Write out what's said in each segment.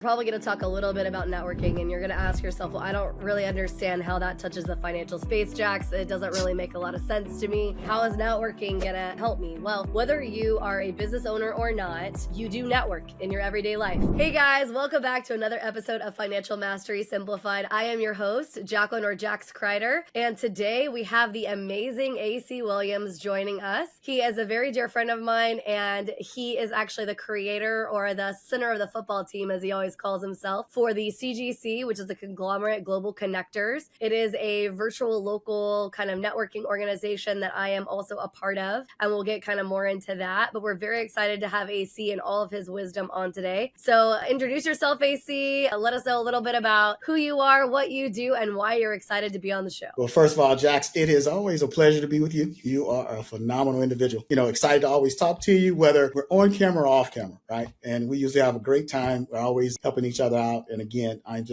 Probably going to talk a little bit about networking, and you're going to ask yourself, well, I don't really understand how that touches the financial space, Jax. It doesn't really make a lot of sense to me. How is networking going to help me? Well, whether you are a business owner or not, you do network in your everyday life. Hey guys, welcome back to another episode of Financial Mastery Simplified. I am your host, Jacqueline or Jax Kreider, and today we have the amazing A.C. Williams joining us. He is a very dear friend of mine, and he is actually the creator or the center of the football team, as he always calls himself, for the CGC, which is the Conglomerate Global Connectors. It is a virtual local kind of networking organization that I am also a part of, and we'll get kind of more into that. But we're very excited to have AC and all of his wisdom on today. So introduce yourself, AC. Let us know a little bit about who you are, what you do, and why you're excited to be on the show. Well, first of all, Jax, it is always a pleasure to be with you. You are a phenomenal individual. Excited to always talk to you, whether we're on camera or off camera, right? And we usually have a great time. We're always helping each other out. And again, I'm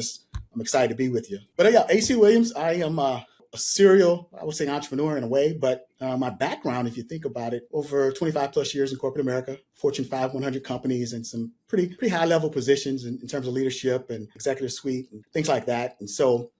excited to be with you. But yeah, AC Williams, I am a serial, I would say, entrepreneur in a way, but my background, if you think about it, over 25 plus years in corporate America, Fortune 500 companies, and some pretty high level positions in terms of leadership and executive suite and things like that. And so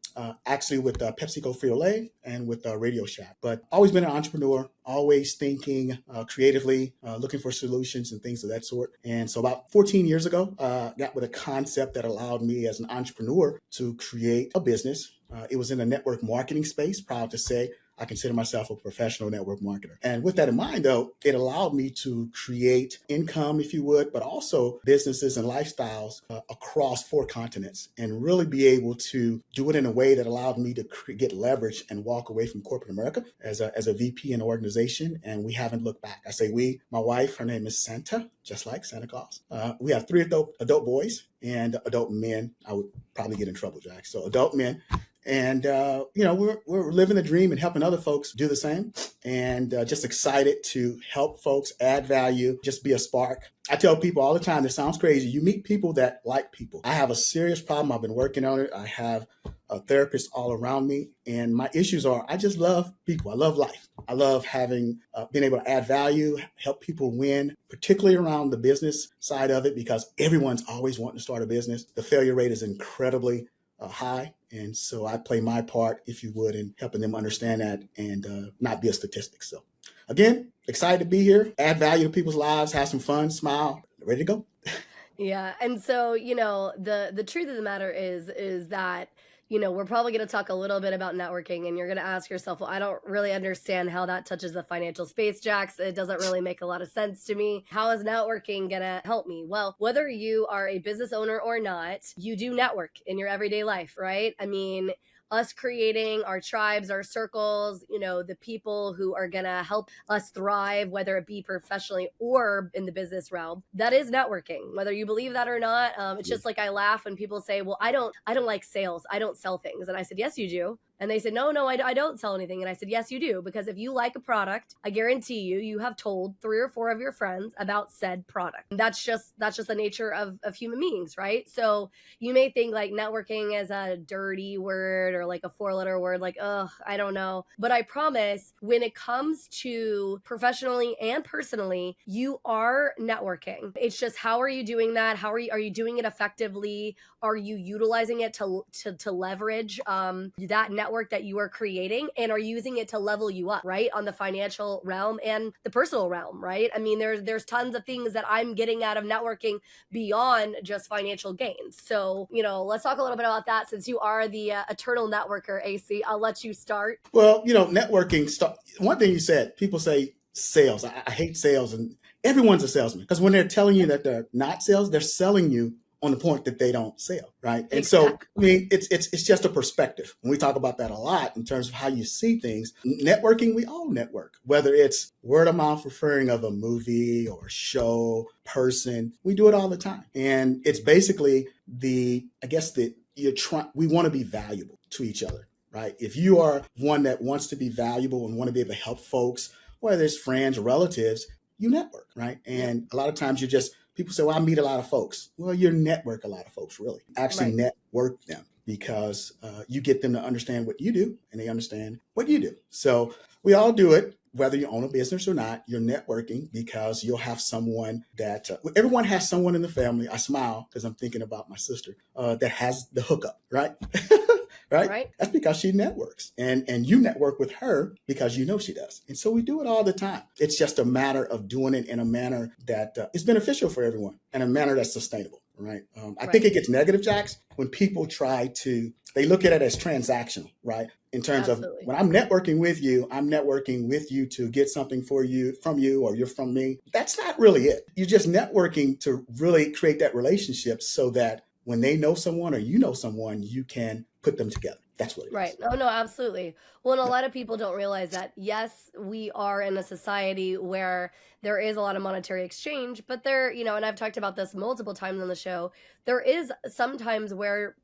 actually with PepsiCo Frito-Lay and with Radio Shack, but always been an entrepreneur, always thinking creatively, looking for solutions and things of that sort. And so about 14 years ago, got with a concept that allowed me as an entrepreneur to create a business. It was in the network marketing space. Proud to say I consider myself a professional network marketer. And with that in mind, though, it allowed me to create income, if you would, but also businesses and lifestyles across 4 continents, and really be able to do it in a way that allowed me to get leverage and walk away from corporate America as a VP in an organization. And we haven't looked back. I say we, my wife, her name is Santa, just like Santa Claus. We have 3 adult boys and adult men. I would probably get in trouble, Jack. So adult men. And, we're living the dream and helping other folks do the same, and just excited to help folks add value, just be a spark. I tell people all the time, this sounds crazy. You meet people that like people. I have a serious problem. I've been working on it. I have a therapist all around me, and my issues are, I just love people. I love life. I love having been able to add value, help people win, particularly around the business side of it, because everyone's always wanting to start a business. The failure rate is incredibly high. And so I play my part, if you would, in helping them understand that and not be a statistic. So again, excited to be here, add value to people's lives, have some fun, smile, ready to go. Yeah. And so, the truth of the matter is that we're probably going to talk a little bit about networking, and you're going to ask yourself, well, I don't really understand how that touches the financial space, Jax. It doesn't really make a lot of sense to me. How is networking going to help me? Well, whether you are a business owner or not, you do network in your everyday life, right? I mean, us creating our tribes, our circles, the people who are going to help us thrive, whether it be professionally or in the business realm, that is networking, whether you believe that or not. It's just like, I laugh when people say, well, I don't like sales. I don't sell things. And I said, yes, you do. And they said, no, I don't sell anything. And I said, yes, you do. Because if you like a product, I guarantee you have told 3 or 4 of your friends about said product. And that's just the nature of human beings, right? So you may think like networking is a dirty word or like a 4-letter word, like, I don't know. But I promise, when it comes to professionally and personally, you are networking. It's just, how are you doing that? Are you doing it effectively? Are you utilizing it to leverage that network that you are creating, and are using it to level you up, right? On the financial realm and the personal realm, right? I mean, there's tons of things that I'm getting out of networking beyond just financial gains. So, let's talk a little bit about that, since you are the eternal networker, AC. I'll let you start. Well, networking, one thing you said, people say sales. I hate sales, and everyone's a salesman, because when they're telling you that they're not sales, they're selling you on the point that they don't sell, right? And Exactly. so, I mean, it's just a perspective. And we talk about that a lot in terms of how you see things. Networking, we all network, whether it's word of mouth referring of a movie or show, person, we do it all the time. And it's basically we want to be valuable to each other, right? If you are one that wants to be valuable and want to be able to help folks, whether it's friends or relatives, you network, right? And a lot of times people say, well, I meet a lot of folks. Well, you network a lot of folks, really. Actually network them, because you get them to understand what you do, and they understand what you do. So we all do it. whether you own a business or not, you're networking because you'll have someone that everyone has someone in the family. I smile because I'm thinking about my sister that has the hookup, right? Right? Right. That's because she networks, and you network with her because you know she does. And so we do it all the time. It's just a matter of doing it in a manner that is beneficial for everyone and a manner that's sustainable. Right. I think Right. it gets negative, Jax, when people they look at it as transactional, right? In terms of Absolutely. when I'm networking with you to get something from you, or you're from me. That's not really it. You're just networking to really create that relationship so that when they know someone or you know someone, you can put them together. That's what it Right. is. Oh, no, absolutely. Well, and a Yep. lot of people don't realize that, yes, we are in a society where there is a lot of monetary exchange, but and I've talked about this multiple times on the show. There is sometimes where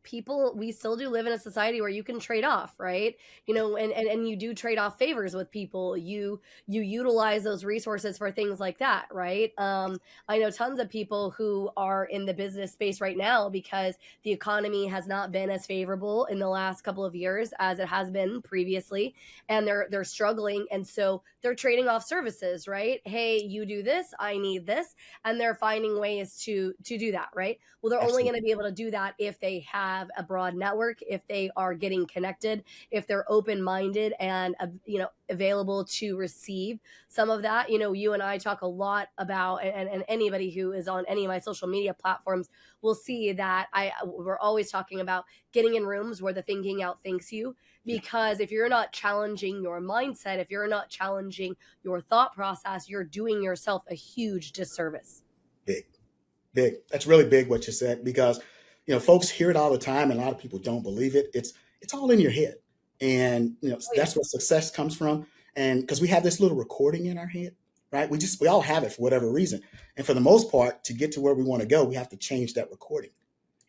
we still do live in a society where you can trade off, right? And you do trade off favors with people. You utilize those resources for things like that, right? I know tons of people who are in the business space right now because the economy has not been as favorable in the last couple of years as it has been previously, and they're struggling, and so they're trading off services, right? Hey, you do this, I need this, and they're finding ways to do that, right? Well, they're only going Absolutely. to be able to do that if they have a broad network, if they are getting connected, if they're open-minded and available to receive some of that. You and I talk a lot about, and anybody who is on any of my social media platforms will see that we're always talking about getting in rooms where the thinking outthinks you, Yeah. because if you're not challenging your mindset, if you're not challenging your thought process, you're doing yourself a huge disservice. Big. Big. That's really big what you said, because folks hear it all the time and a lot of people don't believe it. It's all in your head. And Oh yeah. that's where success comes from. And because we have this little recording in our head, right? We all have it for whatever reason. And for the most part, to get to where we want to go, we have to change that recording.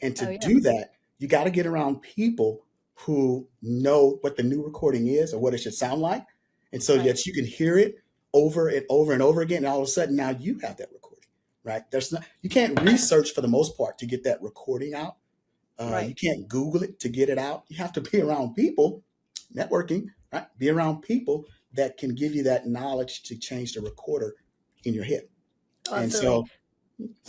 And to Oh yeah. do that, you got to get around people who know what the new recording is or what it should sound like. And so Right. that you can hear it over and over and over again. And all of a sudden now you have that recording, right? You can't research for the most part to get that recording out. You Right. can't Google it to get it out. You have to be around people, networking, right? Be around people that can give you that knowledge to change the recorder in your head. Oh, And absolutely.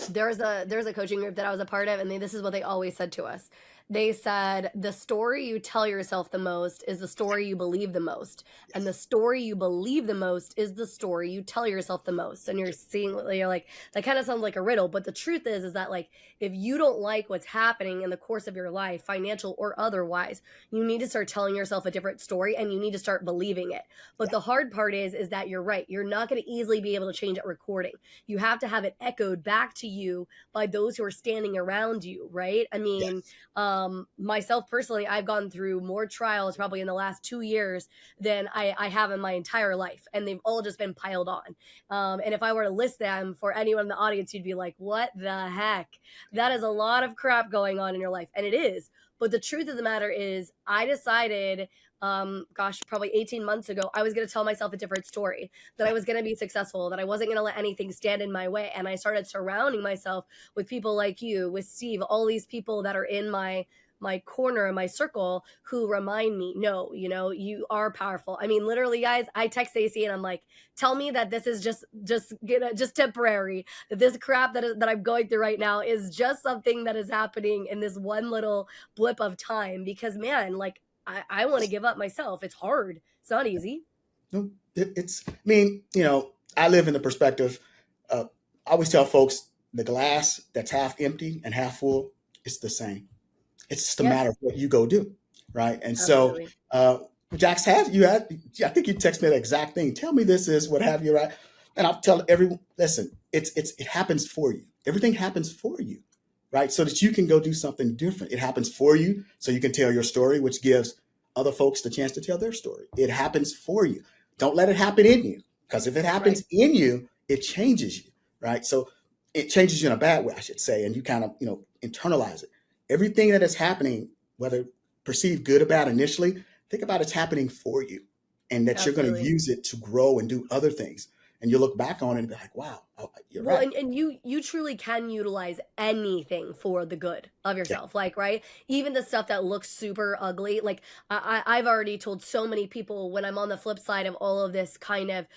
so, There's a coaching group that I was a part of, and this is what they always said to us. They said the story you tell yourself the most is the story you believe the most, and the yes, story you believe the most is the story you tell yourself the most. And you're like, that kind of sounds like a riddle, but the truth is that, like, if you don't like what's happening in the course of your life, financial or otherwise, you need to start telling yourself a different story, and you need to start believing it. But yeah, the hard part is that you're right. You're not going to easily be able to change that recording. You have to have it echoed back to you by those who are standing around you, right? I mean, yes, myself personally, I've gone through more trials probably in the last 2 years than I have in my entire life, and they've all just been piled on. And if I were to list them for anyone in the audience, you'd be like, "What the heck? That is a lot of crap going on in your life," and it is. But the truth of the matter is, I decided, gosh, probably 18 months ago, I was going to tell myself a different story, that I yeah, was going to be successful, that I wasn't going to let anything stand in my way. And I started surrounding myself with people like you, with Steve, all these people that are in my corner and my circle who remind me, no, you are powerful. I mean, literally, guys, I text AC and I'm like, tell me that this is just temporary, that this crap that I'm going through right now is just something that is happening in this one little blip of time, because man, like, I want to give up myself. It's hard. It's not easy. no, I mean, I live in the perspective. I always tell folks the glass that's half empty and half full, it's the same. It's just a matter Yes, of what you go do, right? And so, absolutely. uh, Jax I think you text me the exact thing. Tell me this is what have you, right? And I'll tell everyone, listen, it happens for you. Everything happens for you, right? So that you can go do something different. It happens for you so you can tell your story, which gives other folks the chance to tell their story. It happens for you. Don't let it happen in you, because if it Right. happens in you, it changes you, right? So it changes you in a bad way, I should say, and you kind of internalize it. Everything that is happening, whether perceived good or bad initially, think about it's happening for you, and that you're going to Absolutely. use it to grow and do other things. and you look back on it and be like, wow, you're Well, right. and you truly can utilize anything for the good of Yeah, yourself, like, right? Even the stuff that looks super ugly, like, I've already told so many people when I'm on the flip side of all of this kind of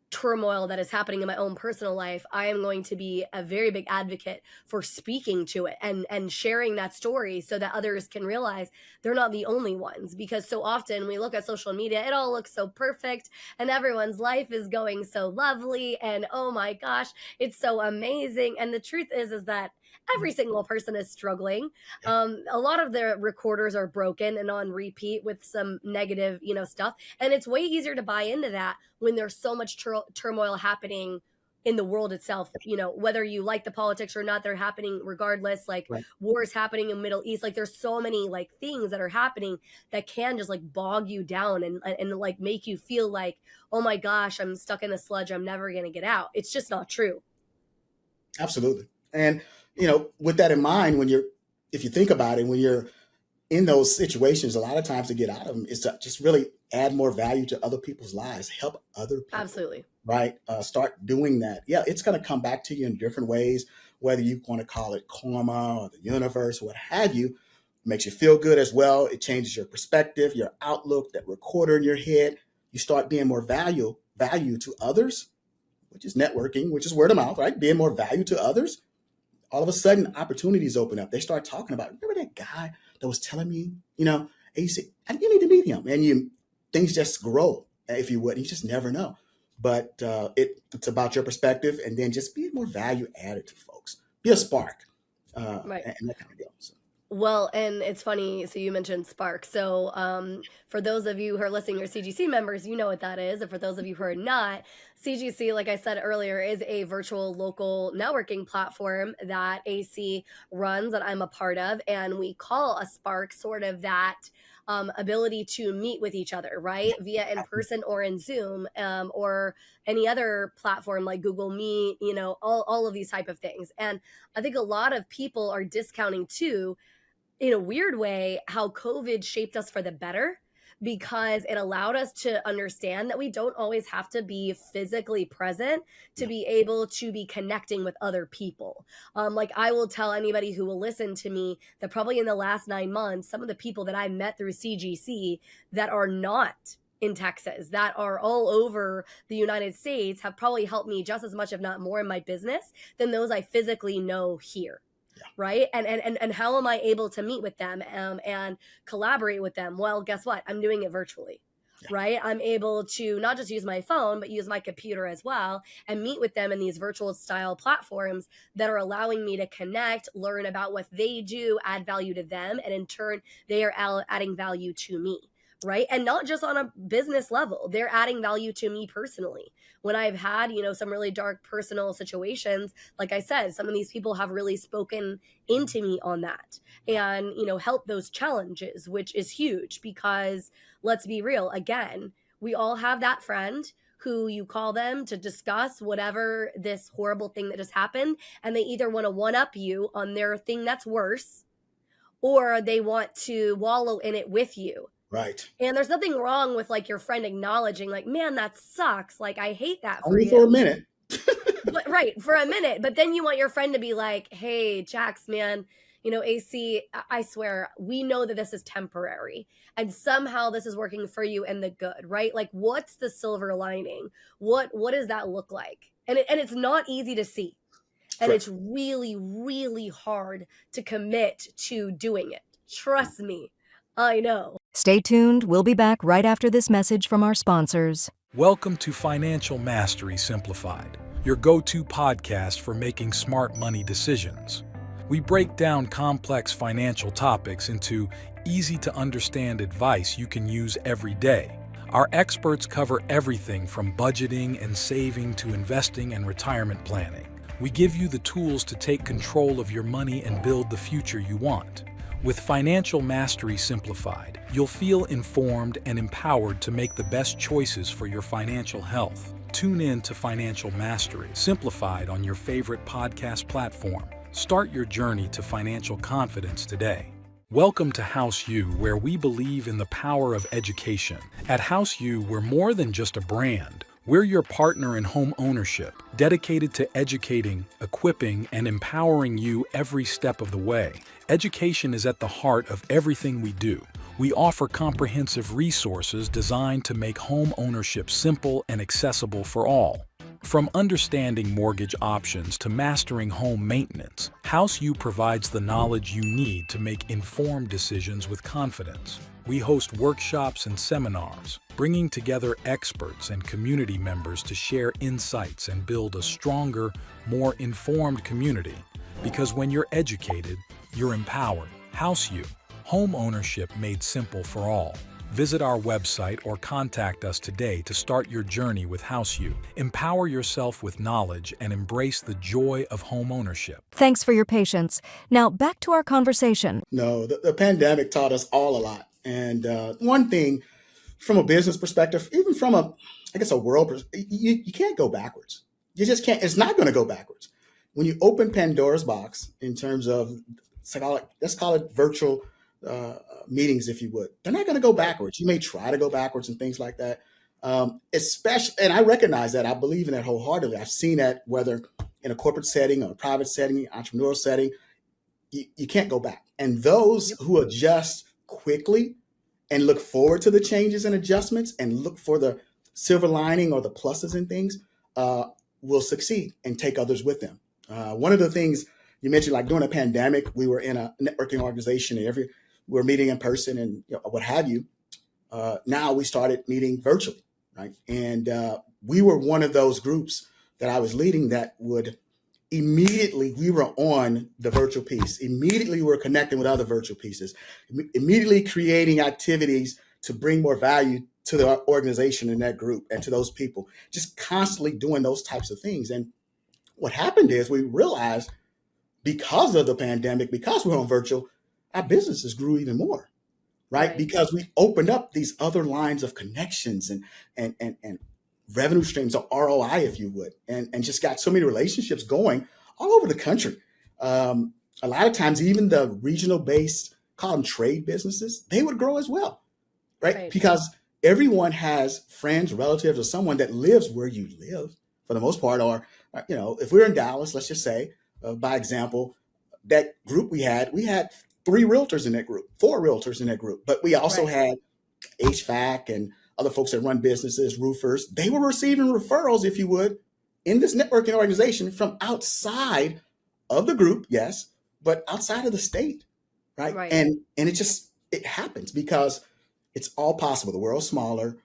turmoil that is happening in my own personal life, I am going to be a very big advocate for speaking to it and sharing that story so that others can realize they're not the only ones. Because so often we look at social media, it all looks so perfect and everyone's life is going so lovely and oh my gosh, it's so amazing. And the truth is that every single person is struggling. yeah, A lot of their recorders are broken and on repeat with some negative, stuff. And it's way easier to buy into that when there's so much turmoil happening in the world itself, whether you like the politics or not, they're happening regardless. Like right. wars happening in Middle East, like there's so many like things that are happening that can just like bog you down and like make you feel like, oh my gosh, I'm stuck in the sludge, I'm never gonna get out. It's just not true. Absolutely. And, with that in mind, if you think about it, when you're in those situations, a lot of times to get out of them is to just really add more value to other people's lives, help other people, Absolutely. right? Start doing that. Yeah, it's going to come back to you in different ways, whether you want to call it karma or the universe, what have you. Makes you feel good as well. It changes your perspective, your outlook, that recorder in your head. You start being more value to others, which is networking, which is word of mouth, right? Being more value to others. All of a sudden, opportunities open up. They start talking about, remember that guy that was telling me, A.C., you need to meet him. And things just grow, if you would. You just never know. But it's about your perspective, and then just be more value added to folks. Be a spark, Right. and that kind of deal. So, Well, and it's funny. So you mentioned Spark. So for those of you who are listening, or CGC members, you know what that is. And for those of you who are not, CGC, like I said earlier, is a virtual local networking platform that AC runs that I'm a part of. And we call a Spark sort of that ability to meet with each other, right? Via in person or in Zoom or any other platform like Google Meet, all of these type of things. And I think a lot of people are discounting too in a weird way how COVID shaped us for the better because it allowed us to understand that we don't always have to be physically present to yeah, be able to be connecting with other people. Like I will tell anybody who will listen to me that probably in the last 9 months, some of the people that I met through CGC that are not in Texas, that are all over the United States, have probably helped me just as much, if not more, in my business than those I physically know here, yeah, right? And how am I able to meet with them and collaborate with them? Well, guess what? I'm doing it virtually, yeah. right? I'm able to not just use my phone, but use my computer as well and meet with them in these virtual style platforms that are allowing me to connect, learn about what they do, add value to them, and in turn, they are adding value to me. Right. And not just on a business level, they're adding value to me personally. When I've had, some really dark personal situations, like I said, some of these people have really spoken into me on that and, help those challenges, which is huge because let's be real, again, we all have that friend who you call them to discuss whatever this horrible thing that just happened. And they either want to one up you on their thing that's worse or they want to wallow in it with you. Right. And there's nothing wrong with like your friend acknowledging, like, man, that sucks. Like, I hate that for Only for a you. minute. But right, for a minute. But then you want your friend to be like, hey, Jax, man, AC, I swear, we know that this is temporary. And somehow this is working for you and the good, right? Like, what's the silver lining? What does that look like? And it's not easy to see. And Correct. it's really, really hard to commit to doing it. Trust me. I know. Stay tuned. We'll be back right after this message from our sponsors. Welcome to Financial Mastery Simplified, your go-to podcast for making smart money decisions. We break down complex financial topics into easy-to-understand advice you can use every day. Our experts cover everything from budgeting and saving to investing and retirement planning. We give you the tools to take control of your money and build the future you want. With Financial Mastery Simplified, you'll feel informed and empowered to make the best choices for your financial health. Tune in to Financial Mastery Simplified on your favorite podcast platform. Start your journey to financial confidence today. Welcome to House U, where we believe in the power of education. At House U, we're more than just a brand. We're your partner in home ownership, dedicated to educating, equipping, and empowering you every step of the way. Education is at the heart of everything we do. We offer comprehensive resources designed to make home ownership simple and accessible for all. From understanding mortgage options to mastering home maintenance, HouseU provides the knowledge you need to make informed decisions with confidence. We host workshops and seminars, bringing together experts and community members to share insights and build a stronger, more informed community. Because when you're educated, you're empowered. HouseU, home ownership made simple for all. Visit our website or contact us today to start your journey with HouseU. Empower yourself with knowledge and embrace the joy of home ownership. Thanks for your patience. Now back to our conversation. No, the pandemic taught us all a lot. And one thing from a business perspective, even from a world perspective, you can't go backwards. You just can't. It's not going to go backwards. When you open Pandora's box in terms of, let's call it virtual meetings, if you would, they're not going to go backwards. You may try to go backwards and things like that. Especially, and I recognize that. I believe in that wholeheartedly. I've seen that whether in a corporate setting or a private setting, entrepreneurial setting, you can't go back. And those who adjust quickly and look forward to the changes and adjustments and look for the silver lining or the pluses and things will succeed and take others with them. One of the things you mentioned, like during a pandemic, we were in a networking organization and we were meeting in person and what have you. Now we started meeting virtually, right? And we were one of those groups that I was leading that would immediately, we were on the virtual piece. Immediately, we were connecting with other virtual pieces. Immediately creating activities to bring more value to the organization in that group and to those people. Just constantly doing those types of things. And what happened is we realized because of the pandemic, because we're on virtual, our businesses grew even more, right? Because we opened up these other lines of connections and revenue streams, or ROI, if you would, and just got so many relationships going all over the country. A lot of times, even the regional based, call them trade businesses, they would grow as well, right? Because everyone has friends, relatives, or someone that lives where you live for the most part. Or, if we're in Dallas, let's just say, by example, that group we had 3 realtors in that group, 4 realtors in that group, but we also had HVAC and other folks that run businesses, roofers. They were receiving referrals, if you would, in this networking organization from outside of the group, yes, but outside of the state, right? And it happens because it's all possible. The world's smaller.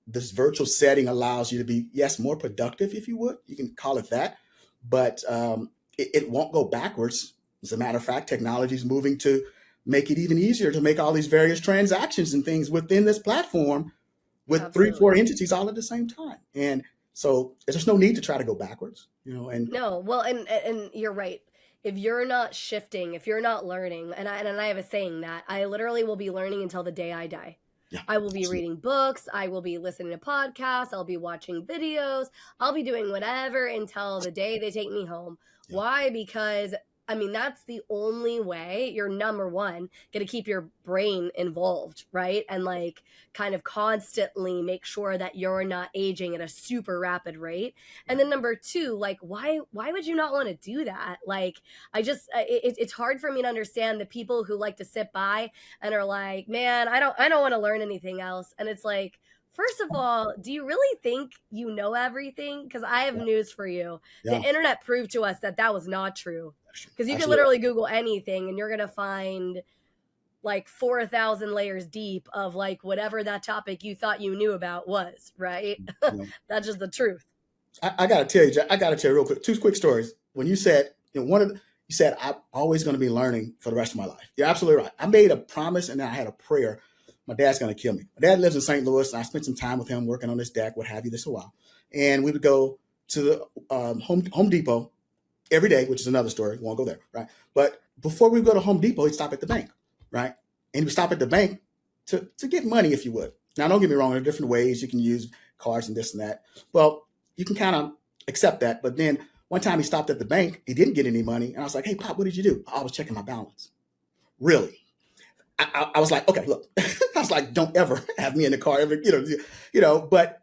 This virtual setting allows you to be, yes, more productive, if you would. You can call it that, but it won't go backwards. As a matter of fact, technology is moving to make it even easier to make all these various transactions and things within this platform with 3, 4 entities all at the same time. And so there's no need to try to go backwards, and No, well, and you're right. If you're not shifting, if you're not learning, and I have a saying that I literally will be learning until the day I die. yeah, I will be absolutely. reading books, I will be listening to podcasts, I'll be watching videos, I'll be doing whatever until the day they take me home. Yeah. Why? Because that's the only way you're, number one, going to keep your brain involved, right? And kind of constantly make sure that you're not aging at a super rapid rate. And then number 2, why would you not want to do that? It's hard for me to understand the people who like to sit by and are like, man, I don't want to learn anything else. And it's like, first of all, do you really think you know everything? Because I have news for you. Yeah. The internet proved to us that was not true. Because you can Absolutely. literally Google anything and you're going to find 4,000 layers deep of whatever that topic you thought you knew about was, right? Yeah. That's just the truth. I got to tell you real quick, 2 quick stories. When you said, you said, I'm always going to be learning for the rest of my life. You're absolutely right. I made a promise and I had a prayer. My dad's going to kill me. My dad lives in St. Louis, and I spent some time with him working on this deck, what have you, this a while. And we would go to the Home Depot every day, which is another story. We won't go there, right? But before we go to Home Depot, he'd stop at the bank, right? And he would stop at the bank to get money, if you would. Now, don't get me wrong. There are different ways you can use cards and this and that. Well, you can kind of accept that. But then one time he stopped at the bank. He didn't get any money. And I was like, hey, Pop, what did you do? I was checking my balance. Really? I was like, okay, look. I was like, don't ever have me in the car, but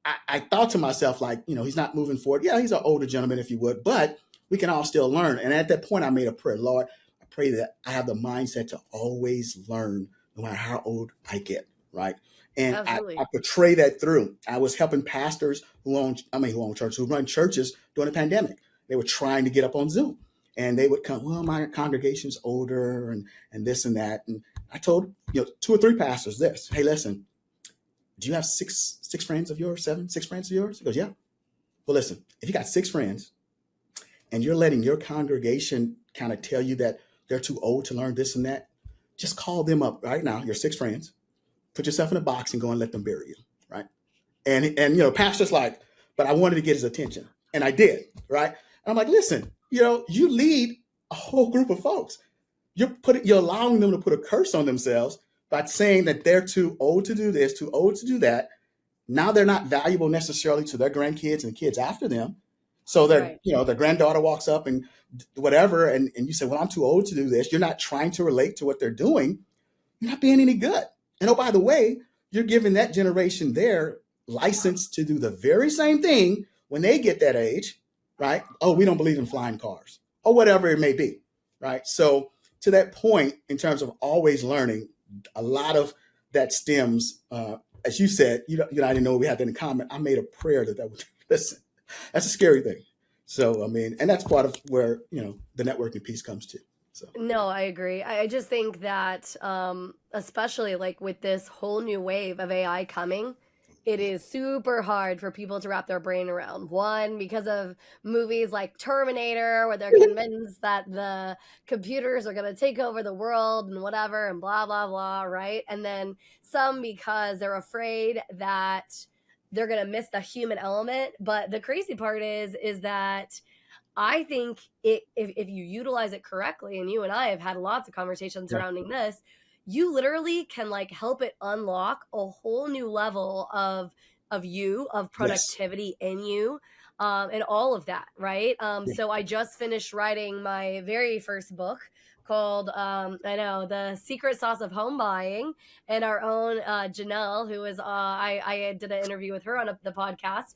I thought to myself, like, he's not moving forward. Yeah, he's an older gentleman, if you would, but we can all still learn. And at that point, I made a prayer. Lord, I pray that I have the mindset to always learn, no matter how old I get, right? And I Absolutely. portray that through. I was helping pastors who own churches, who run churches during the pandemic. They were trying to get up on Zoom. And they would come, well, my congregation's older and this and that. And I told, 2 or 3 pastors this, hey, listen, do you have six friends of yours, 6 friends of yours? He goes, yeah. Well, listen, if you got 6 friends and you're letting your congregation kind of tell you that they're too old to learn this and that, just call them up right now, your 6 friends, put yourself in a box and go and let them bury you, right? And pastor's like, but I wanted to get his attention. And I did, right? And I'm like, listen, you lead a whole group of folks. You're allowing them to put a curse on themselves by saying that they're too old to do this, too old to do that. Now they're not valuable necessarily to their grandkids and kids after them. So Right. their granddaughter walks up and whatever, and you say, well, I'm too old to do this. You're not trying to relate to what they're doing. You're not being any good. And oh, by the way, you're giving that generation their license to do the very same thing when they get that age, right? Oh, we don't believe in flying cars or whatever it may be, right? So to that point, in terms of always learning, a lot of that stems, as you said, I didn't know we had that in common. I made a prayer that would listen. That's a scary thing. So, and that's part of where, the networking piece comes to. So, No, I agree. I just think that, especially like with this whole new wave of AI coming, it is super hard for people to wrap their brain around. One, because of movies like Terminator, where they're convinced that the computers are going to take over the world and whatever, and blah, blah, blah, right? And then some because they're afraid that they're going to miss the human element. But the crazy part is that I think if you utilize it correctly, and you and I have had lots of conversations yeah. surrounding this, you literally can like help it unlock a whole new level of Yes. productivity in you, and all of that, right? Yeah. So I just finished writing my very first book called I know, The Secret Sauce of Home Buying, and our own Janelle, who is I did an interview with her on the podcast.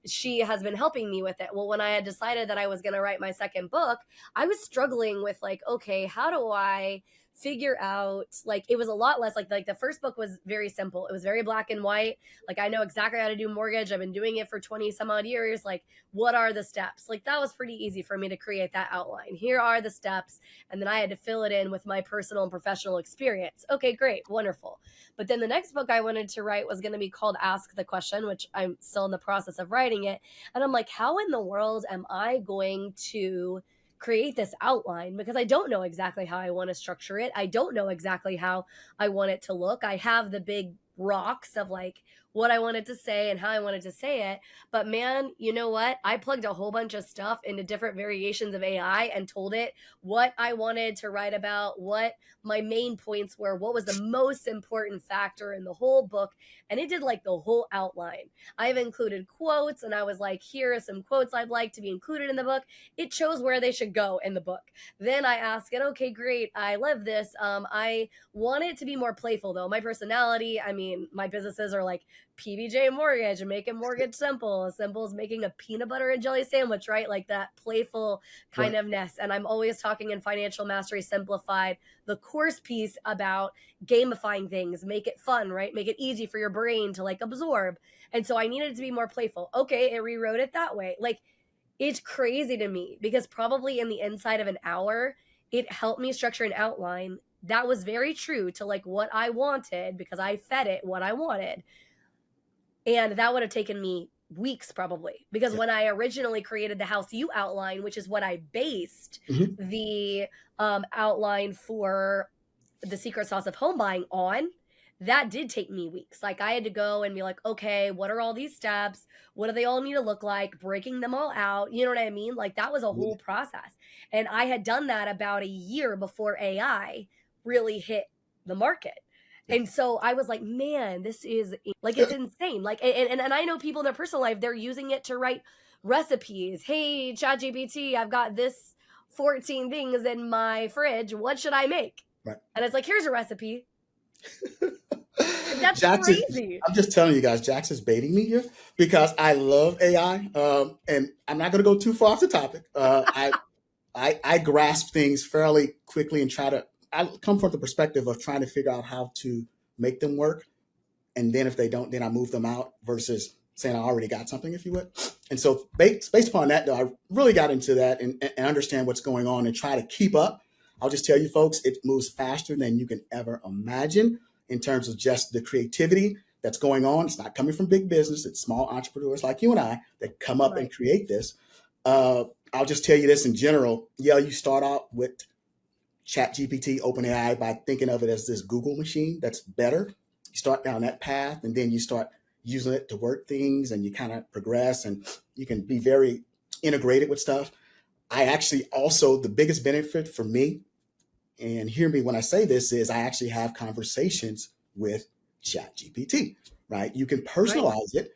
She has been helping me with it. Well, when I had decided that I was going to write my second book, I was struggling with like, okay, how do I figure out, like, it was a lot less like the first book was very simple. It was very black and white. Like, I know exactly how to do mortgage. I've been doing it for 20 some odd years. Like, what are the steps? Like, that was pretty easy for me to create that outline. Here are the steps. And then I had to fill it in with my personal and professional experience. Okay, great, wonderful. But then the next book I wanted to write was going to be called Ask the Question, which I'm still in the process of writing it. And I'm like, how in the world am I going to create this outline? Because I don't know exactly how I want to structure it. I don't know exactly how I want it to look. I have the big rocks of like what I wanted to say and how I wanted to say it. But man, you know what? I plugged a whole bunch of stuff into different variations of AI and told it what I wanted to write about, what my main points were, what was the most important factor in the whole book. And it did like the whole outline. I've included quotes, and I was like, here are some quotes I'd like to be included in the book. It chose where they should go in the book. Then I asked it, okay, great, I love this. I want it to be more playful though. My personality, I mean, my businesses are like PBJ Mortgage and making mortgage simple. Simple as making a peanut butter and jelly sandwich, right? Like that playful kind Right. of ness. And I'm always talking in Financial Mastery Simplified, the course piece about gamifying things, make it fun, right? Make it easy for your brain to like absorb. And so I needed it to be more playful. Okay, it rewrote it that way. Like, it's crazy to me because probably in the inside of an hour, it helped me structure an outline that was very true to like what I wanted because I fed it what I wanted. And that would have taken me weeks probably, because Yeah. when I originally created the House You outline, which is what I based Mhm. the outline for The Secret Sauce of Home Buying on, that did take me weeks. Like, I had to go and be like, okay, what are all these steps? What do they all need to look like? Breaking them all out. You know what I mean? Like, that was a whole process. And I had done that about a year before AI really hit the market. Yeah. And so I was like, man, this is like, it's insane. Like, and I know people in their personal life, they're using it to write recipes. Hey, ChatGPT, I've got this 14 things in my fridge. What should I make? Right. And it's like, here's a recipe. That's Jax is, crazy. I'm just telling you guys, Jax is baiting me here because I love AI. And I'm not going to go too far off the topic. I grasp things fairly quickly and I come from the perspective of trying to figure out how to make them work. And then if they don't, then I move them out versus saying I already got something, if you would. And so based upon that, though, I really got into that and understand what's going on and try to keep up. I'll just tell you, folks, it moves faster than you can ever imagine in terms of just the creativity that's going on. It's not coming from big business. It's small entrepreneurs like you and I that come up and Right. create this. I'll just tell you this in general. Yeah, you start out with ChatGPT, OpenAI by thinking of it as this Google machine that's better. You start down that path and then you start using it to work things and you kind of progress and you can be very integrated with stuff. I actually also, the biggest benefit for me, and hear me when I say this, is I actually have conversations with ChatGPT, right? You can Right. personalize it.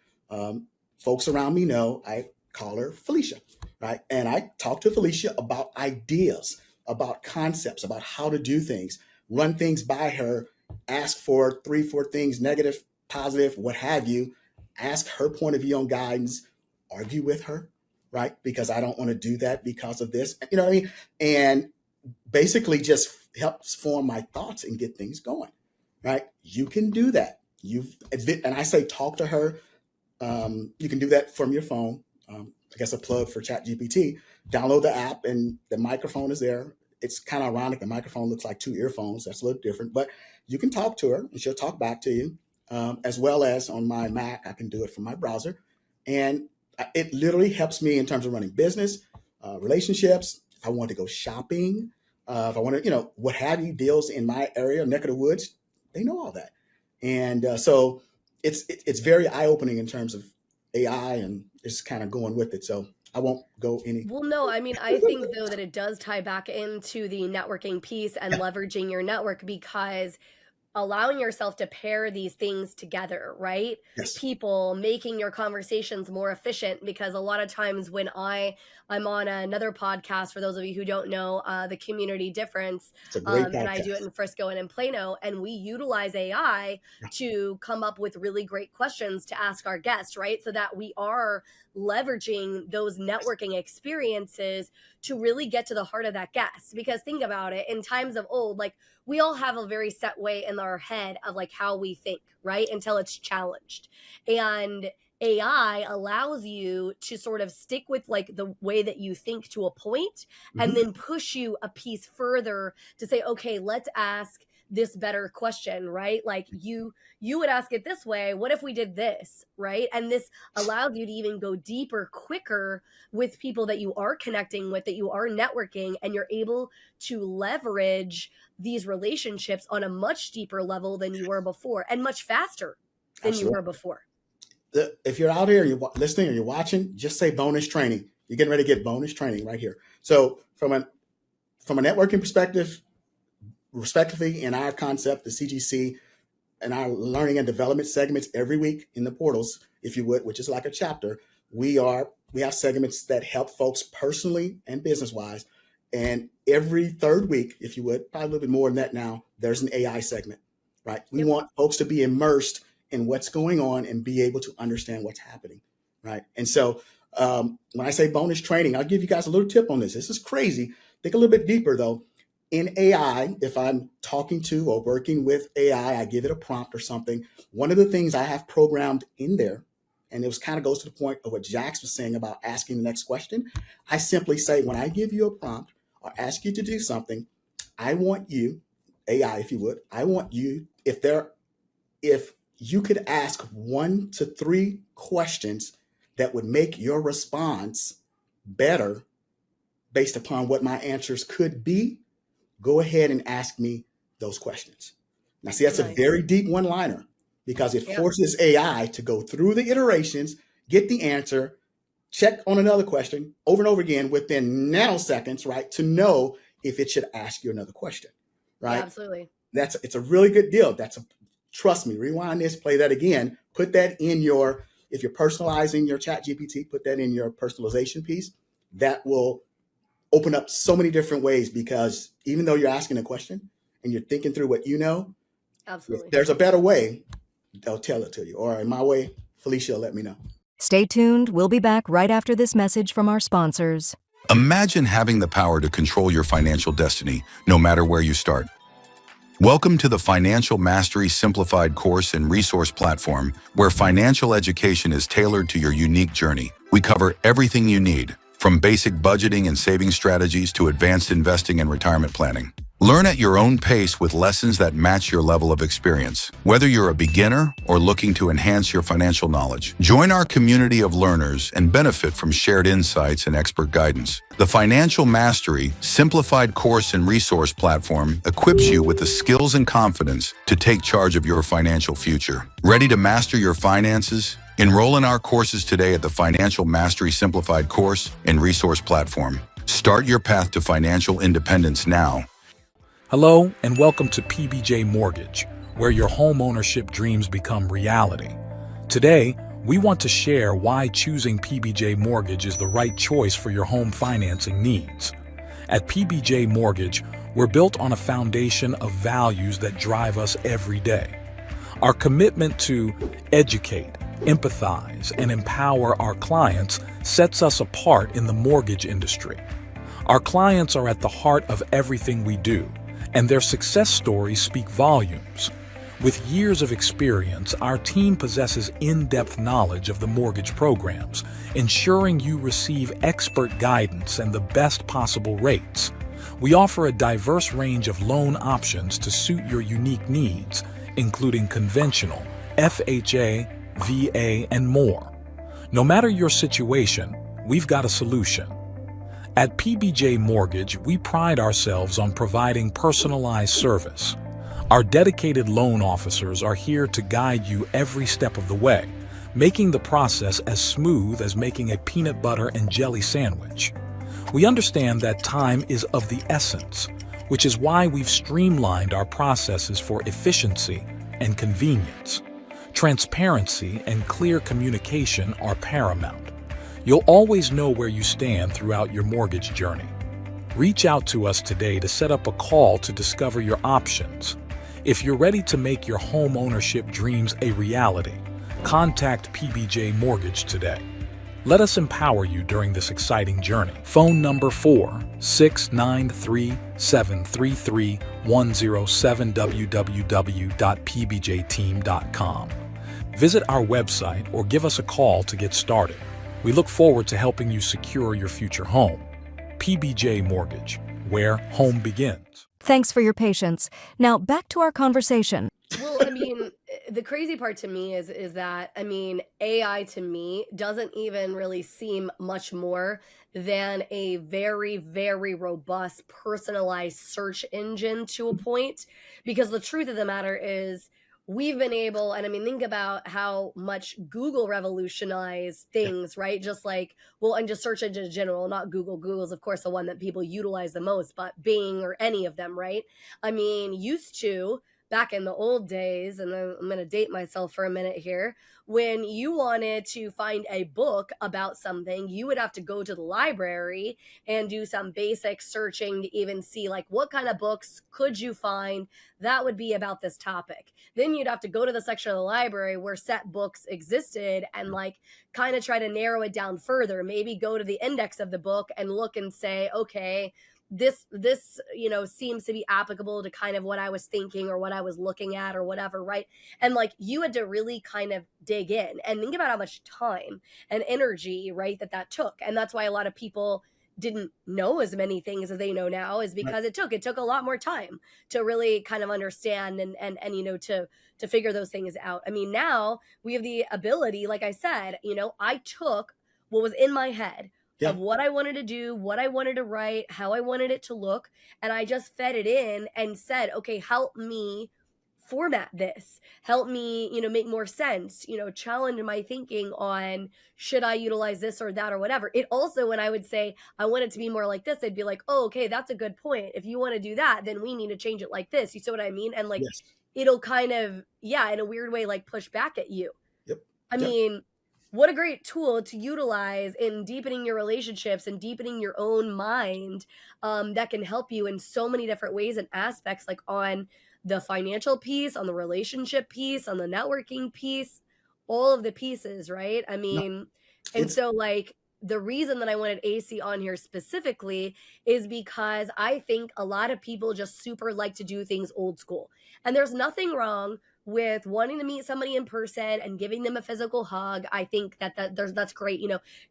Folks around me know I call her Felicia, right? And I talk to Felicia about ideas, about concepts, about how to do things, run things by her, ask for 3, 4 things, negative, positive, what have you, ask her point of view on guidance, argue with her, right? Because I don't want to do that because of this, you know what I mean? And basically just helps form my thoughts and get things going, right? You can do that. And I say talk to her. You can do that from your phone. I guess a plug for ChatGPT. Download the app and the microphone is there. It's kind of ironic. The microphone looks like 2 earphones. That's a little different, but you can talk to her and she'll talk back to you. As well as on my Mac, I can do it from my browser. And it literally helps me in terms of running business, relationships. If I want to go shopping, if I want to, what have you, deals in my area, neck of the woods, they know all that. And so it's very eye opening in terms of AI and just kind of going with it. So I won't go any. Well, no, I mean, I think though that it does tie back into the networking piece and Yeah, leveraging your network because allowing yourself to pair these things together, right? yes, People making your conversations more efficient because a lot of times when I'm on another podcast for those of you who don't know the community difference it's a great and I do it podcast. in Frisco and in Plano and we utilize AI Yeah, to come up with really great questions to ask our guests, right? So that we are leveraging those networking experiences to really get to the heart of that guest because think about it in times of old like we all have a very set way in our head of like how we think, right? Until it's challenged. And AI allows you to sort of stick with like the way that you think to a point and hmm, then push you a piece further to say, okay, let's ask this better question, right? Like you would ask it this way, what if we did this, right? And this allows you to even go deeper quicker with people that you are connecting with, that you are networking, and you're able to leverage these relationships on a much deeper level than you were before and much faster than you were absolutely. before. If you're out here and you're listening or you're watching, just say bonus training. You're getting ready to get bonus training right here. So from a networking perspective, respectively, in our concept, the CGC, and our learning and development segments every week in the portals, if you would, which is like a chapter, we have segments that help folks personally and business wise. And every third week, if you would, probably a little bit more than that now, there's an AI segment, right? We Yep. want folks to be immersed in what's going on and be able to understand what's happening, right? And so when I say bonus training, I'll give you guys a little tip on this. This is crazy. Think a little bit deeper though. In AI, if I'm talking to or working with AI, I give it a prompt or something. One of the things I have programmed in there, and it was kind of goes to the point of what Jax was saying about asking the next question. I simply say, when I give you a prompt or ask you to do something, I want you, AI, if you would, I want you, if you could ask 1 to 3 questions that would make your response better based upon what my answers could be, go ahead and ask me those questions. Now, see, that's a Nice. very deep one liner because it Yep. forces AI to go through the iterations, get the answer, check on another question over and over again within nanoseconds, right? To know if it should ask you another question, Yeah, right? absolutely. It's a really good deal. Trust me, rewind this, play that again, put that in if you're personalizing your chat GPT, put that in your personalization piece. That will open up so many different ways because even though you're asking a question and you're thinking through what you know, If Absolutely. there's a better way, they'll tell it to you. Or in my way, Felicia will let me know. Stay tuned. We'll be back right after this message from our sponsors. Imagine having the power to control your financial destiny, no matter where you start. Welcome to the Financial Mastery Simplified course and resource platform, where financial education is tailored to your unique journey. We cover everything you need, from basic budgeting and saving strategies to advanced investing and retirement planning. Learn at your own pace with lessons that match your level of experience. Whether you're a beginner or looking to enhance your financial knowledge, join our community of learners and benefit from shared insights and expert guidance. The Financial Mastery Simplified course and resource platform equips you with the skills and confidence to take charge of your financial future. Ready to master your finances? Enroll in our courses today at the Financial Mastery Simplified course and resource platform. Start your path to financial independence now. Hello, and welcome to PBJ Mortgage, where your home ownership dreams become reality. Today, we want to share why choosing PBJ Mortgage is the right choice for your home financing needs. At PBJ Mortgage, we're built on a foundation of values that drive us every day. Our commitment to educate, empathize, and empower our clients sets us apart in the mortgage industry. Our clients are at the heart of everything we do, and their success stories speak volumes. With years of experience, our team possesses in-depth knowledge of the mortgage programs, ensuring you receive expert guidance and the best possible rates. We offer a diverse range of loan options to suit your unique needs, including conventional, FHA, VA, and more. No matter your situation, we've got a solution. At PBJ Mortgage, we pride ourselves on providing personalized service. Our dedicated loan officers are here to guide you every step of the way, making the process as smooth as making a peanut butter and jelly sandwich. We understand that time is of the essence, which is why we've streamlined our processes for efficiency and convenience. Transparency and clear communication are paramount. You'll always know where you stand throughout your mortgage journey. Reach out to us today to set up a call to discover your options. If you're ready to make your home ownership dreams a reality, contact PBJ Mortgage today. Let us empower you during this exciting journey. Phone number 4-693-733-107 www.pbjteam.com. Visit our website or give us a call to get started. We look forward to helping you secure your future home. PBJ Mortgage, where home begins. Thanks for your patience. Now back to our conversation. Well, I mean, the crazy part to me is that, I mean, AI to me doesn't even really seem much more than a very, very robust personalized search engine to a point. Because the truth of the matter is, we've been able, and I mean, think about how much Google revolutionized things, right? Just like, well, and just search engine in general, not Google. Google's, of course, the one that people utilize the most, but Bing or any of them, right? I mean, used to, back in the old days, and I'm going to date myself for a minute here, when you wanted to find a book about something, you would have to go to the library and do some basic searching to even see like what kind of books could you find that would be about this topic. Then you'd have to go to the section of the library where set books existed and like kind of try to narrow it down further, maybe go to the index of the book and look and say, okay, this seems to be applicable to kind of what I was thinking or what I was looking at or whatever, right? And like you had to really kind of dig in and think about how much time and energy, right, that took. And that's why a lot of people didn't know as many things as they know now, is because it took a lot more time to really kind of understand and to figure those things out. I mean, now we have the ability, like I said, I took what was in my head of what I wanted to do, what I wanted to write, how I wanted it to look. And I just fed it in and said, okay, help me format this, help me, make more sense, challenge my thinking on should I utilize this or that or whatever. It also, when I would say, I want it to be more like this, they'd be like, oh, okay, that's a good point. If you want to do that, then we need to change it like this. You see what I mean? And like, Yes. it'll kind of, in a weird way, like push back at you. Yep. I Yep. mean, what a great tool to utilize in deepening your relationships and deepening your own mind, that can help you in so many different ways and aspects, like on the financial piece, on the relationship piece, on the networking piece, all of the pieces, right? I No, mean, and it's so like the reason that I wanted AC on here specifically is because I think a lot of people just super like to do things old school. And there's nothing wrong with wanting to meet somebody in person and giving them a physical hug. I think that's great.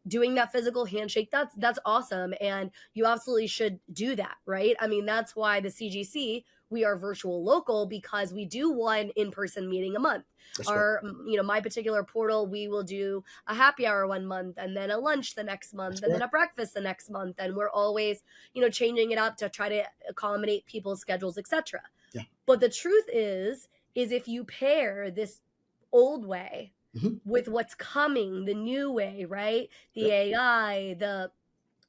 Doing that physical handshake, that's awesome, and you absolutely should do that, right? I mean, that's why the CGC, we are virtual local, because we do one in-person meeting a month. that's right. My particular portal, we will do a happy hour one month, and then a lunch the next That's month, and then correct. a breakfast the next month, and we're always changing it up to try to accommodate people's schedules, etc. Yeah. But the truth is if you pair this old way Hmm. with what's coming, the new way, right? The Yep. AI, the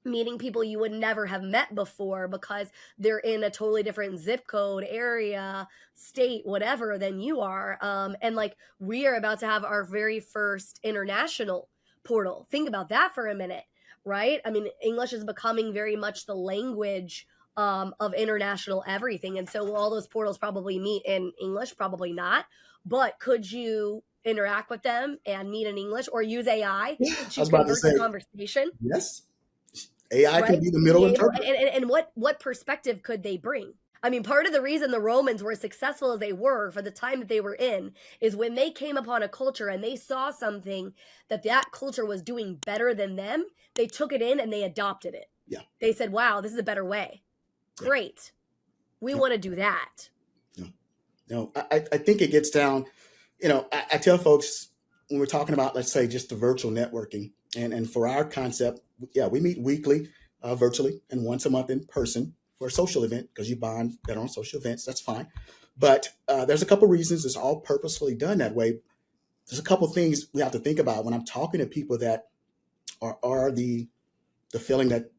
meeting people you would never have met before because they're in a totally different zip code, area, state, whatever than you are. And like we are about to have our very first international portal. Think about that for a minute, right? I mean, English is becoming very much the language of international everything. And so will all those portals probably meet in English? Probably not. But could you interact with them and meet in English or use AI I to was about to convert the say, conversation? yes, AI can Right? be the To middle be able, interpreter. and what perspective could they bring? I mean, part of the reason the Romans were as successful as they were for the time that they were in is when they came upon a culture and they saw something that culture was doing better than them, they took it in and they adopted it. Yeah, They said, "Wow, this is a better way. yeah, Great. We yeah. want to do that." No, no. I think it gets down. I tell folks when we're talking about, let's say, just the virtual networking, and for our concept, yeah, we meet weekly, virtually, and once a month in person for a social event because you bond better on social events. That's fine, but there's a couple reasons it's all purposefully done that way. There's a couple things we have to think about when I'm talking to people that are the feeling that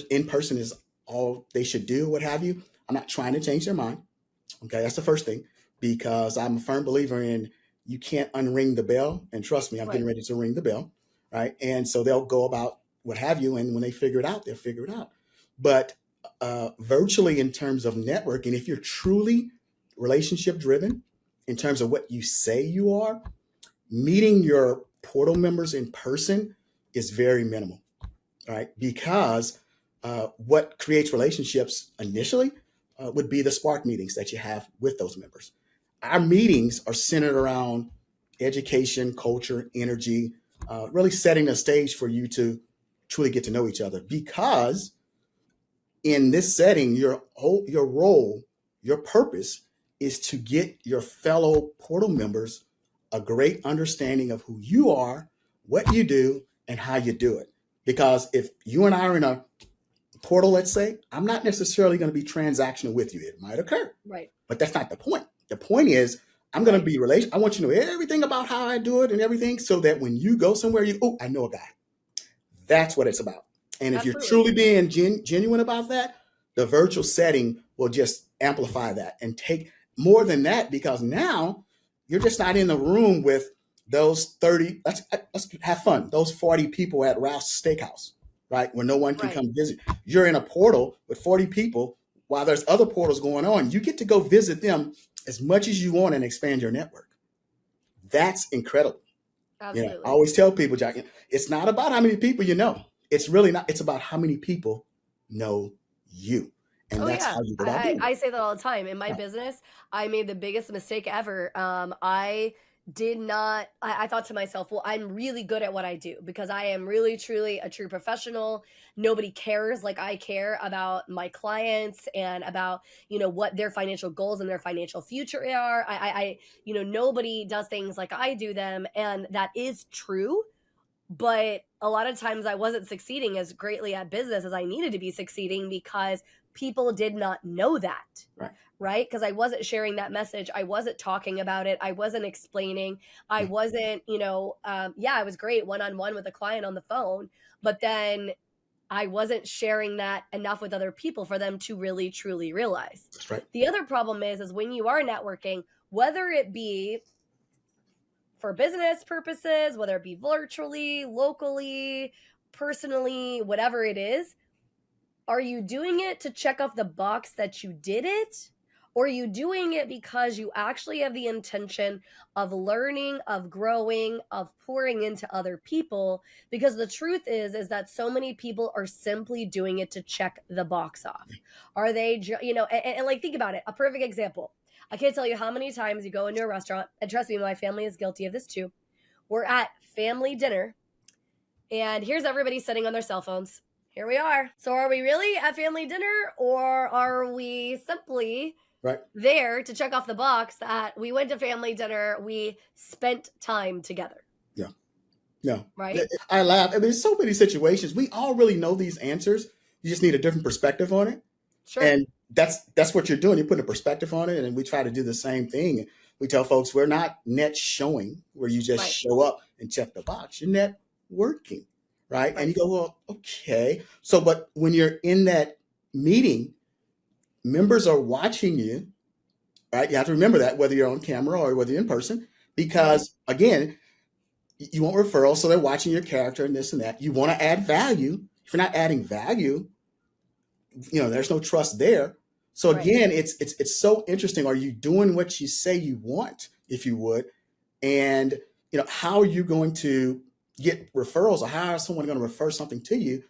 in person is all they should do, what have you. I'm not trying to change their mind. Okay, that's the first thing, because I'm a firm believer in you can't unring the bell. And trust me, I'm getting Right. ready to ring the bell. Right. And so they'll go about what have you. And when they figure it out, they'll figure it out. But virtually, in terms of networking, if you're truly relationship driven, in terms of what you say you are, meeting your portal members in person is very minimal. Right. Because what creates relationships initially would be the spark meetings that you have with those members. Our meetings are centered around education, culture, energy, really setting the stage for you to truly get to know each other. Because in this setting, your role, your purpose is to get your fellow portal members a great understanding of who you are, what you do, and how you do it. Because if you and I are in a portal, let's say, I'm not necessarily going to be transactional with you. It might occur, Right. but that's not the point. The point is, I'm going to Right. be relation. I want you to know everything about how I do it and everything, so that when you go somewhere, I know a guy. That's what it's about. And if you're Absolutely. truly being genuine about that, the virtual setting will just amplify that and take more than that, because now you're just not in the room with those 30, let's have fun, those 40 people at Ralph's Steakhouse, right? Where no one can Right. come visit. You're in a portal with 40 people while there's other portals going on. You get to go visit them as much as you want and expand your network. That's incredible. I Absolutely. always tell people, Jack, it's not about how many people you know. It's really not. It's about how many people know you, and Oh that's yeah, how you go about I, doing I it. I say that all the time. In my Right. business, I made the biggest mistake ever. I did not. I thought to myself, well, I'm really good at what I do because I am really truly a true professional. Nobody cares like I care about my clients and about what their financial goals and their financial future are. Nobody does things like I do them, and that is true. But a lot of times I wasn't succeeding as greatly at business as I needed to be succeeding because people did not know that, Right. right? Because I wasn't sharing that message. I wasn't talking about it. I wasn't explaining. I Yeah. wasn't, yeah, I was great one on one with a client on the phone, but then I wasn't sharing that enough with other people for them to really truly realize. That's right. The other problem is when you are networking, whether it be for business purposes, whether it be virtually, locally, personally, whatever it is, are you doing it to check off the box that you did it? Or are you doing it because you actually have the intention of learning, of growing, of pouring into other people? Because the truth is that so many people are simply doing it to check the box off. Are they, and like, think about it. A perfect example. I can't tell you how many times you go into a restaurant, and trust me, my family is guilty of this too. We're at family dinner, and here's everybody sitting on their cell phones. Here we are. So are we really at family dinner, or are we simply Right. there to check off the box that we went to family dinner, we spent time together? Yeah. No. Right? I laugh. And there's so many situations. We all really know these answers. You just need a different perspective on it. Sure. And that's what you're doing. You're putting a perspective on it. And we try to do the same thing. We tell folks we're not net showing where you just Right. show up and check the box. You're networking. Right. Right. And you go, well, okay. So, but when you're in that meeting, members are watching you, right? You have to remember that whether you're on camera or whether you're in person, because again, you want referrals. So they're watching your character and this and that. You want to add value. If you're not adding value, there's no trust there. So Right. again, it's so interesting. Are you doing what you say you want, if you would? And how are you going to get referrals, or how is someone going to refer something to you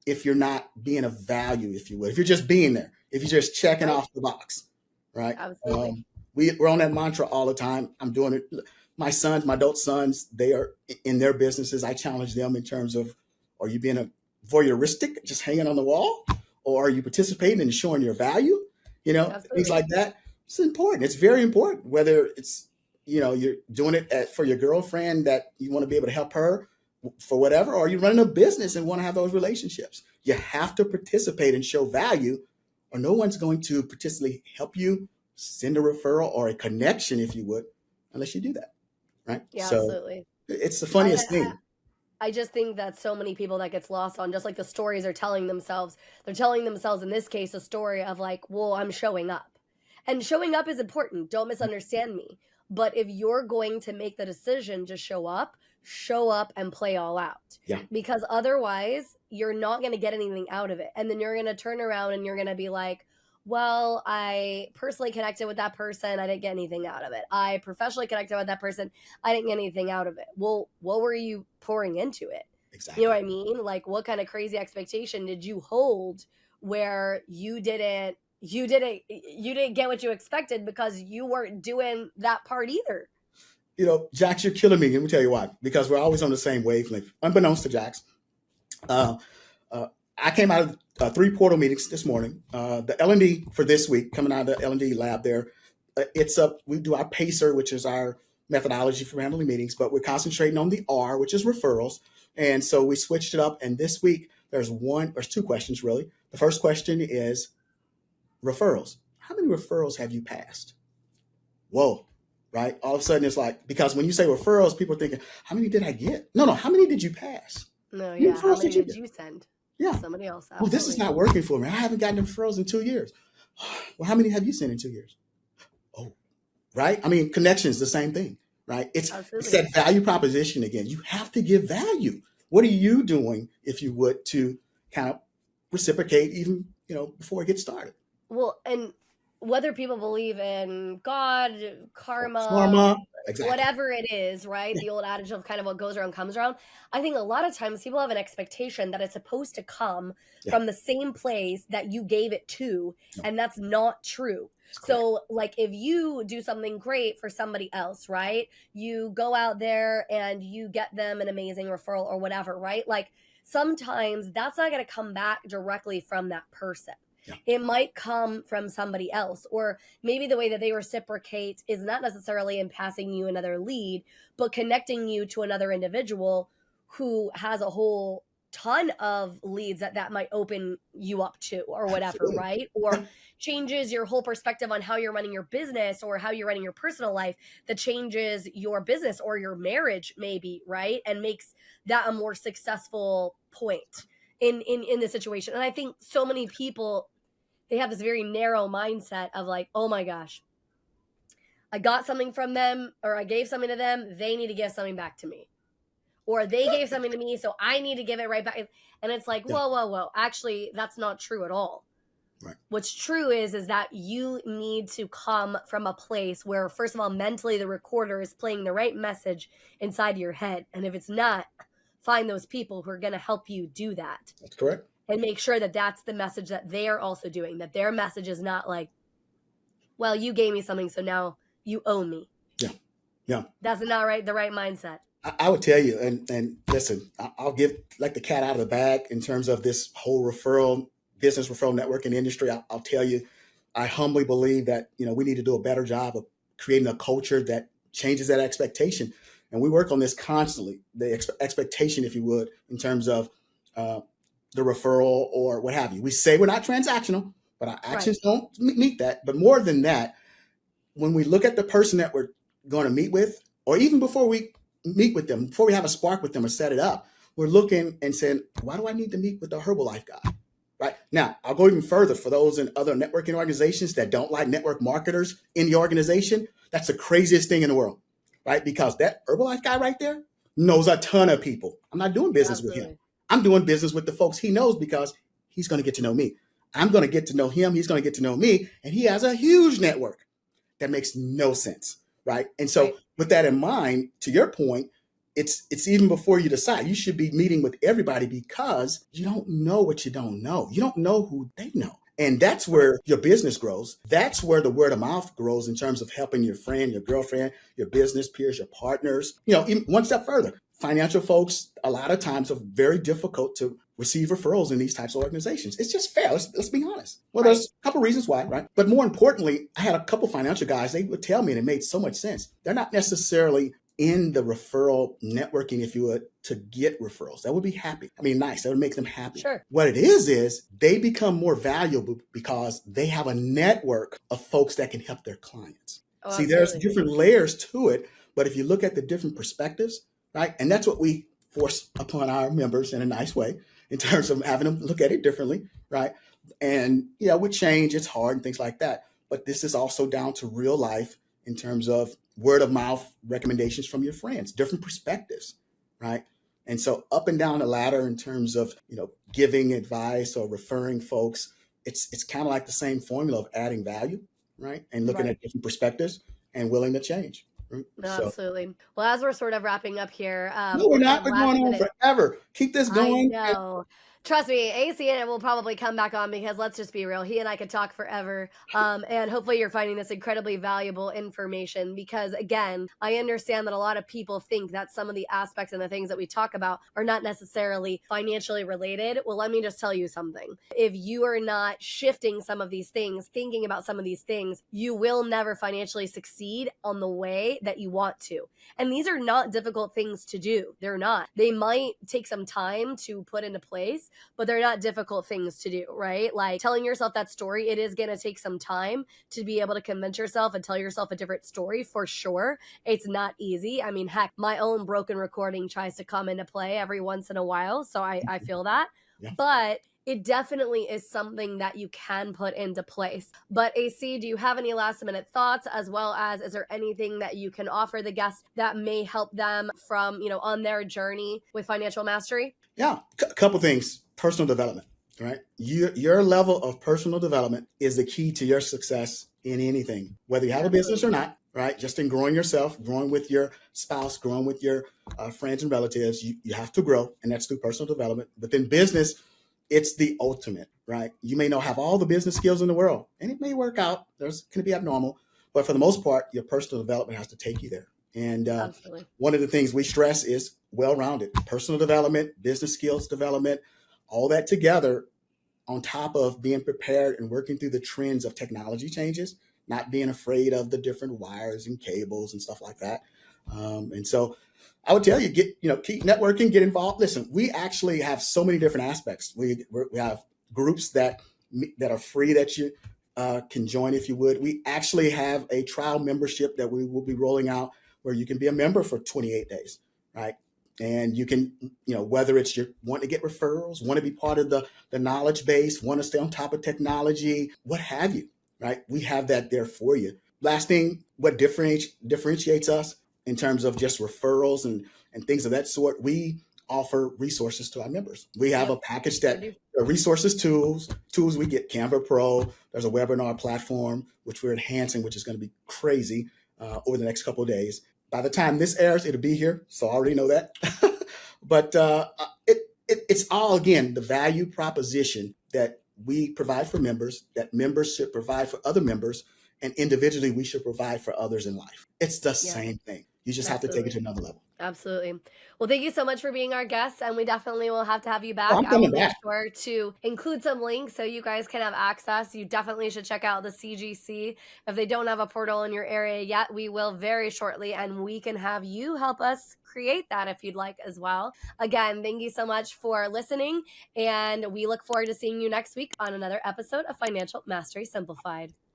if you're not being of value, if you would? If you're just being there, if you're just checking Right. off the box, right? Absolutely. We're on that mantra all the time. I'm doing it. My sons, my adult sons, they are in their businesses. I challenge them in terms of, are you being a voyeuristic, just hanging on the wall? Or are you participating and showing your value? Things Absolutely. like that. It's important. It's very important, whether it's, you're doing it for your girlfriend that you want to be able to help her for whatever, or you're running a business and want to have those relationships. You have to participate and show value, or no one's going to particularly help you, send a referral or a connection, if you would, unless you do that. Right. Yeah, So absolutely. it's the I, funniest I, thing. I just think that so many people that gets lost on, just like the stories are telling themselves. They're telling themselves, in this case, a story of like, well, I'm showing up. And showing up is important. Don't misunderstand me. But if you're going to make the decision to show up and play all out. Yeah. Because otherwise, you're not going to get anything out of it. And then you're going to turn around and you're going to be like, well, I personally connected with that person. I didn't get anything out of it. I professionally connected with that person. I didn't get anything out of it. Well, what were you pouring into it? Exactly. You know what I mean? Like, what kind of crazy expectation did you hold where you didn't get what you expected because you weren't doing that part either? Jax, you're killing me. Let me tell you why. Because we're always on the same wavelength, unbeknownst to Jax. I came out of 3 portal meetings this morning. The L&D for this week, coming out of the L&D lab there, it's up. We do our PACER, which is our methodology for handling meetings, but we're concentrating on the R, which is referrals. And so we switched it up. And this week, there's 2 questions, really. The first question is referrals. How many referrals have you passed? Whoa, right? All of a sudden, it's like, because when you say referrals, people are thinking, how many did I get? No, how many did you pass? No, How yeah. many How referrals many you did get? you send? Yeah. Somebody else. Well, this is Absolutely. not working for me. I haven't gotten referrals in 2 years. Well, how many have you sent in 2 years? Oh, right. I mean, connections, the same thing, right? It's Absolutely. that value proposition again. You have to give value. What are you doing, if you would, to kind of reciprocate even, before it gets started? Well, and whether people believe in God, karma, Karma. Exactly. whatever it is, right? Yeah. The old adage of kind of what goes around comes around. I think a lot of times people have an expectation that it's supposed to come Yeah. from the same place that you gave it to, No. and that's not true. It's correct. So, like, if you do something great for somebody else, right? You go out there and you get them an amazing referral or whatever, right? Like, sometimes that's not going to come back directly from that person. Yeah. It might come from somebody else, or maybe the way that they reciprocate is not necessarily in passing you another lead, but connecting you to another individual who has a whole ton of leads that might open you up to or whatever, Absolutely. right? Or changes your whole perspective on how you're running your business or how you're running your personal life, that changes your business or your marriage maybe, right? And makes that a more successful point in the situation. And I think so many people, they have this very narrow mindset of like, oh my gosh, I got something from them or I gave something to them, they need to give something back to me. Or they gave something to me, so I need to give it right back. And it's like, Yeah. whoa, whoa, whoa. Actually, that's not true at all. Right. What's true is that you need to come from a place where, first of all, mentally the recorder is playing the right message inside your head. And if it's not, find those people who are going to help you do that. That's correct. And make sure that that's the message that they are also doing, that their message is not like, well, you gave me something, so now you owe me. Yeah. Yeah. That's not right. The right mindset. I would tell you, and listen, I'll give like the cat out of the bag in terms of this whole business referral network in the industry. I'll tell you, I humbly believe that, we need to do a better job of creating a culture that changes that expectation. And we work on this constantly, the expectation, if you would, in terms of the referral or what have you. We say we're not transactional, but our actions don't meet that. But more than that, when we look at the person that we're going to meet with, or even before we meet with them, before we have a spark with them or set it up, we're looking and saying, why do I need to meet with the Herbalife guy? Right now, I'll go even further for those in other networking organizations that don't like network marketers in the organization. That's the craziest thing in the world, right? Because that Herbalife guy right there knows a ton of people. I'm not doing business with him. I'm doing business with the folks he knows because he's going to get to know me. I'm going to get to know him. He's going to get to know me. And he has a huge network. That makes no sense, right? And so with that in mind, to your point, it's even before you decide, you should be meeting with everybody because you don't know what you don't know. You don't know who they know. And that's where your business grows. That's where the word of mouth grows in terms of helping your friend, your girlfriend, your business peers, your partners. Even one step further, financial folks, a lot of times are very difficult to receive referrals in these types of organizations. It's just fair. Let's be honest. Well, there's a couple reasons why, right? But more importantly, I had a couple financial guys, they would tell me, and it made so much sense. They're not necessarily in the referral networking, if you would, to get referrals. That would be happy. I mean, nice. That would make them happy. Sure. What it is they become more valuable because they have a network of folks that can help their clients. Oh, See, absolutely. there's different layers to it, but if you look at the different perspectives, right? And that's what we force upon our members in a nice way in terms of having them look at it differently, right? And with change, it's hard and things like that. But this is also down to real life in terms of word of mouth recommendations from your friends, different perspectives, right? And so up and down the ladder in terms of, giving advice or referring folks, it's kind of like the same formula of adding value, right? And looking at different perspectives and willing to change. Right? No, absolutely. Well, as we're sort of wrapping up here, no, we're not. kind We're of going on minute. forever. Keep this going. I know. Trust me, AC and it will probably come back on because let's just be real. He and I could talk forever. And hopefully you're finding this incredibly valuable information because, again, I understand that a lot of people think that some of the aspects and the things that we talk about are not necessarily financially related. Well, let me just tell you something. If you are not shifting some of these things, thinking about some of these things, you will never financially succeed on the way that you want to. And these are not difficult things to do. They're not. They might take some time to put into place, but they're not difficult things to do, right? Like telling yourself that story, it is going to take some time to be able to convince yourself and tell yourself a different story for sure. It's not easy. I mean, heck, my own broken recording tries to come into play every once in a while. So I feel that. Yeah. But it definitely is something that you can put into place. But AC, do you have any last minute thoughts, as well as is there anything that you can offer the guests that may help them from, on their journey with financial mastery? Yeah, a couple things. Personal development, right? Your level of personal development is the key to your success in anything, whether you have a business or not, right? Just in growing yourself, growing with your spouse, growing with your friends and relatives, you have to grow, and that's through personal development. But in business, it's the ultimate, right? You may not have all the business skills in the world, and it may work out. There's going to be abnormal, but for the most part, your personal development has to take you there. And one of the things we stress is well-rounded personal development, business skills development, all that together on top of being prepared and working through the trends of technology changes, not being afraid of the different wires and cables and stuff like that. And so I would tell you, keep networking, get involved. Listen, we actually have so many different aspects. We have groups that are free that you can join if you would. We actually have a trial membership that we will be rolling out where you can be a member for 28 days, right? And you can, whether it's you want to get referrals, want to be part of the knowledge base, want to stay on top of technology, what have you, right? We have that there for you. last thing, what differentiates us in terms of just referrals and things of that sort, we offer resources to our members. We have Yep. a package Sure that do. resources, tools. We get Canva Pro. There's a webinar platform which we're enhancing, which is going to be crazy over the next couple of days. By the time this airs, it'll be here, so I already know that. But it's all, again, the value proposition that we provide for members, that members should provide for other members, and individually we should provide for others in life. It's the Yeah, same thing. You just have to take it absolutely. to another level. Absolutely. Well, thank you so much for being our guest, and we definitely will have to have you Oh, back. I'm I will coming make back. sure to include some links so you guys can have access. You definitely should check out the CGC. If they don't have a portal in your area yet, we will very shortly, and we can have you help us create that if you'd like as well. Again, thank you so much for listening, and we look forward to seeing you next week on another episode of Financial Mastery Simplified.